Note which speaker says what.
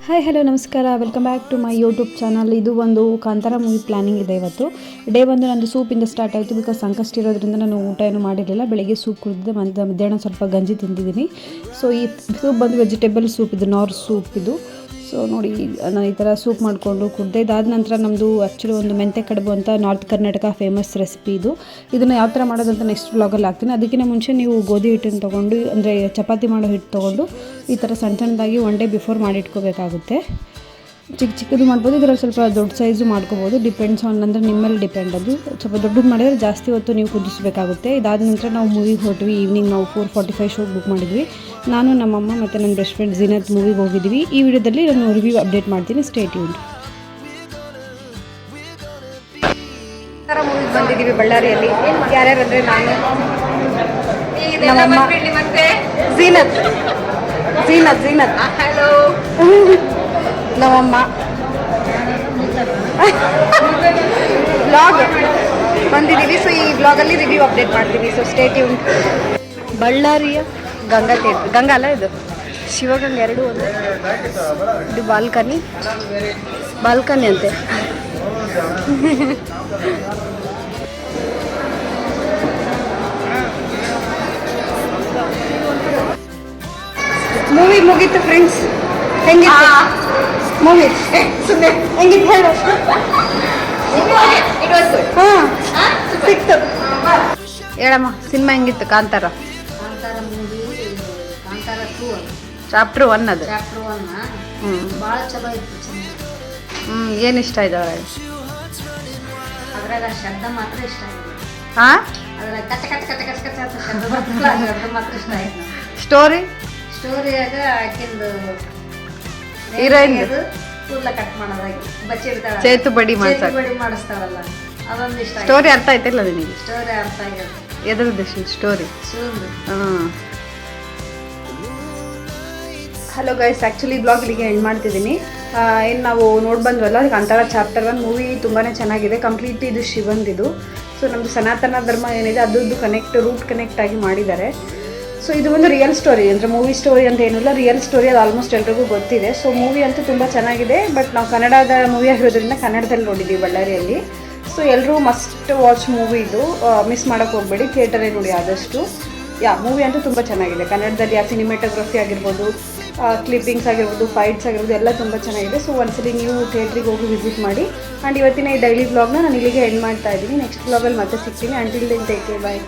Speaker 1: Hi hello ನಮಸ್ಕಾರ, welcome back to my YouTube channel. ಇದು ಒಂದು ಕಾಂತಾರ ಮೂವಿ ಪ್ಲಾನಿಂಗ್ ಇದೆ. ಇವತ್ತು ಡೇ ಬಂದು ನಂದು ಸೂಪಿಂದ ಸ್ಟಾರ್ಟ್ ಆಯಿತು. ಬಿಕಾಸ್ ಸಂಕಷ್ಟ ಇರೋದ್ರಿಂದ ನಾನು ಊಟ ಏನು ಮಾಡಿರಲಿಲ್ಲ. ಬೆಳಗ್ಗೆ ಸೂಪ್ ಕುಡಿದಿದ್ದೆ, ಮಧ್ಯಾಹ್ನ ಸ್ವಲ್ಪ ಗಂಜಿ ತಿಂದಿದ್ದೀನಿ. ಸೊ ಈ ಸೂಪ್ ಬಂದು ವೆಜಿಟೇಬಲ್ ಸೂಪ್, ಇದು ನಾರ್ ಸೂಪ್ ಇದು. ಸೊ ನೋಡಿ, ನಾನು ಈ ಥರ ಸೂಪ್ ಮಾಡಿಕೊಂಡು ಕುಡಿದೆ. ಇದಾದ ನಂತರ ನಮ್ಮದು ಆ್ಯಕ್ಚುಲಿ ಒಂದು ಮೆಂತೆ ಕಡುಬು ಅಂತ ನಾರ್ತ್ ಕರ್ನಾಟಕ ಫೇಮಸ್ ರೆಸಿಪಿ ಇದು. ಇದನ್ನು ಯಾವ ಥರ ಮಾಡೋದಂತ ನೆಕ್ಸ್ಟ್ ವ್ಲಾಗಲ್ಲಿ ಹಾಕ್ತೀನಿ. ಅದಕ್ಕಿಂತ ಮುಂಚೆ ನೀವು ಗೋಧಿ ಹಿಟ್ಟನ್ನು ತೊಗೊಂಡು, ಅಂದರೆ ಚಪಾತಿ ಮಾಡೋ ಹಿಟ್ಟು ತೊಗೊಂಡು ಈ ಥರ ಸಣ್ಣ ಸಣ್ಣದಾಗಿ ಒನ್ ಡೇ ಬಿಫೋರ್ ಮಾಡಿಟ್ಕೋಬೇಕಾಗುತ್ತೆ. ಚಿಕ್ಕದು ಮಾಡ್ಬೋದು, ಇದರಲ್ಲಿ ಸ್ವಲ್ಪ ದೊಡ್ಡ ಸೈಜು ಮಾಡ್ಕೋಬೋದು. ಡಿಪೆಂಡ್ಸ್ ಆನ್, ಅಂದರೆ ನಿಮ್ಮ ಮೇಲೆ ಡಿಪೆಂಡ್. ಅದು ಸ್ವಲ್ಪ ದೊಡ್ಡದು ಮಾಡಿದರೆ ಜಾಸ್ತಿ ಹೊತ್ತು ನೀವು ಕುದಿಸ್ಬೇಕಾಗುತ್ತೆ. ಇದಾದ ನಂತರ ನಾವು ಮೂವಿಗೆ ಹೊರಟ್ವಿ. ಈವ್ನಿಂಗ್ ನಾವು 4:45 ಶೋಗೆ ಬುಕ್ ಮಾಡಿದ್ವಿ. ನಾನು, ನಮ್ಮಮ್ಮ ಮತ್ತು ನನ್ನ ಬೆಸ್ಟ್ ಫ್ರೆಂಡ್ ಝೀನತ್ ಮೂವಿಗೆ ಹೋಗಿದ್ವಿ. ಈ ವಿಡಿಯೋದಲ್ಲಿ ನಾನು ರಿವ್ಯೂ ಅಪ್ಡೇಟ್ ಮಾಡ್ತೀನಿ. Stay tuned. ಮೂವಿಗೆ ಬಂದಿದ್ದೀವಿ ಬಳ್ಳಾರಿಯಲ್ಲಿ. ಯಾರ್ಯಾರು ಅಂದರೆ ನಾನು, ನಮ್ಮಮ್ಮ, ಝೀನತ್ ಹಲೋ, ನಮ್ಮಮ್ಮ ವ್ಲಾಗ್ ಬಂದಿದ್ದೀವಿ. ಸೊ ಈ ವ್ಲಾಗಲ್ಲಿ ರಿವ್ಯೂ ಅಪ್ಡೇಟ್ ಮಾಡ್ತೀವಿ. So stay tuned. ಬಳ್ಳಾರಿಯ ಗಂಗಾ ಥಿಯೇಟ್ರ್, ಗಂಗಾ ಅಲ್ಲ ಇದು, ಶಿವಗಂಗಾ, ಎರಡೂ ಒಂದು. ಇದು ಬಾಲ್ಕನಿ ಅಂತೆ. ಮೂವಿ ಮುಗೀತು ಫ್ರೆಂಡ್ಸ್. ಹೆಂಗಿತ್ತು ಮೂವಿ? ಹೆಂಗಿತ್ತು ಹೇಳು. ಹಾಂ, ಸಿಕ್ತು. ಹೇಳಮ್ಮ, ಸಿನಿಮಾ ಹೆಂಗಿತ್ತು? ಕಾಂತಾರ
Speaker 2: ಮೂವಿ, ಕಾಂತಾರ 2
Speaker 1: ಚಾಪ್ಟರ್ 1 ಅದು.
Speaker 2: ಚಾಪ್ಟರ್ 1 ಭಾಳ ಚಲೋ ಇತ್ತು.
Speaker 1: ಏನು ಇಷ್ಟ ಇದ್ದಾವೆ
Speaker 2: ಅದ್ರಾಗ ಶಬ್ದ ಮಾತ್ರ ಇಷ್ಟ ಆಗಿದೆ.
Speaker 1: ಹಾಂ,
Speaker 2: ಅದ್ರಾಗ ಕಚ ಕಚ ಕಚ ಕಚ ಕಚ ಅಂತ ಶಬ್ದ ಮಾತ್ರ ಇಷ್ಟ ಆಯ್ತು. ಸ್ಟೋರಿಯಾಗ ಆಕಿಂದು
Speaker 1: ಹೀರೋಯಿನ್
Speaker 2: ಕೂದಲ ಕಟ್ ಮಾಡೋದಾಗಿ ಬಚ್ಚಿಡ್ತಾಳ,
Speaker 1: ಸೇತು ಬಡಿ
Speaker 2: ಮಾಡಿಸ್ತಾವಲ್ಲ, ಅದೊಂದು ಇಷ್ಟ.
Speaker 1: ಸ್ಟೋರಿ ಅರ್ಥ ಆಯ್ತಿಲ್ಲ ನಿನಗೆ?
Speaker 2: ಸ್ಟೋರಿ ಅರ್ಥ ಆಗಿದೆ.
Speaker 1: ಎದ್ರದ್ದು ಸ್ಟೋರಿ? ಹಾಂ. ಹಲೋ ಗೈಸ್, ಆ್ಯಕ್ಚುಲಿ ಬ್ಲಾಗ್ ಇಲ್ಲಿಗೆ ಎಂಡ್ ಮಾಡ್ತಿದ್ದೀನಿ. ಏನು ನಾವು ನೋಡಿ ಬಂದ್ವಲ್ಲ ಕಾಂತಾರ ಚಾಪ್ಟರ್ 1 ಮೂವಿ ತುಂಬಾ ಚೆನ್ನಾಗಿದೆ. ಕಂಪ್ಲೀಟ್ ಇದು ಶಿವಂದಿದು. ಸೊ ನಮ್ಮದು ಸನಾತನ ಧರ್ಮ ಏನಿದೆ ಅದರದ್ದು ರೂಟ್ ಕನೆಕ್ಟ್ ಆಗಿ ಮಾಡಿದ್ದಾರೆ. ಸೊ ಇದು ಒಂದು ರಿಯಲ್ ಸ್ಟೋರಿ, ಅಂದರೆ ಮೂವಿ ಸ್ಟೋರಿ ಅಂತ ಏನಿಲ್ಲ, ರಿಯಲ್ ಸ್ಟೋರಿ. ಅದು ಆಲ್ಮೋಸ್ಟ್ ಎಲ್ರಿಗೂ ಗೊತ್ತಿದೆ. ಸೊ ಮೂವಿ ಅಂತೂ ತುಂಬ ಚೆನ್ನಾಗಿದೆ. ಬಟ್ ನಾವು ಕನ್ನಡದ ಮೂವಿ ಆಗಿರೋದ್ರಿಂದ ಕನ್ನಡದಲ್ಲಿ ನೋಡಿದ್ದೀವಿ ಬಳ್ಳಾರಿಯಲ್ಲಿ. ಸೊ ಎಲ್ಲರೂ ಮಸ್ಟ್ ವಾಚ್ ಮೂವಿ ಇದು, ಮಿಸ್ ಮಾಡೋಕ್ಕೆ ಹೋಗಬೇಡಿ, ಥಿಯೇಟರೇ ನೋಡಿ ಆದಷ್ಟು. ಮೂವಿ ಅಂತೂ ತುಂಬ ಚೆನ್ನಾಗಿದೆ. ಕನ್ನಡದಲ್ಲಿ ಸಿನಿಮಾಟೋಗ್ರಫಿ ಆಗಿರ್ಬೋದು, ಕ್ಲಿಪ್ಪಿಂಗ್ಸ್ ಆಗಿರ್ಬೋದು, ಫೈಟ್ಸ್ ಆಗಿರ್ಬೋದು, ಎಲ್ಲ ತುಂಬ ಚೆನ್ನಾಗಿದೆ. ಸೊ ಒಂದ್ಸಲಿ ನೀವು ಥಿಯೇಟ್ರಿಗೆ ಹೋಗಿ ವಿಸಿಟ್ ಮಾಡಿ. ಆ್ಯಂಡ್ ಇವತ್ತಿನ ಈ ಡೈಲಿ ವ್ಲಾಗ್ನ ನಾನು ಇಲ್ಲಿಗೆ ಎಂಡ್ ಮಾಡ್ತಾ ಇದ್ದೀನಿ. ನೆಕ್ಸ್ಟ್ ವ್ಲಾಗಲ್ಲಿ ಮತ್ತೆ ಸಿಗ್ತೀನಿ. ಅಂಟಿಲ್ ದೆನ್ ಟೇಕ್ ಕೇರ್, ಬಾಯ್.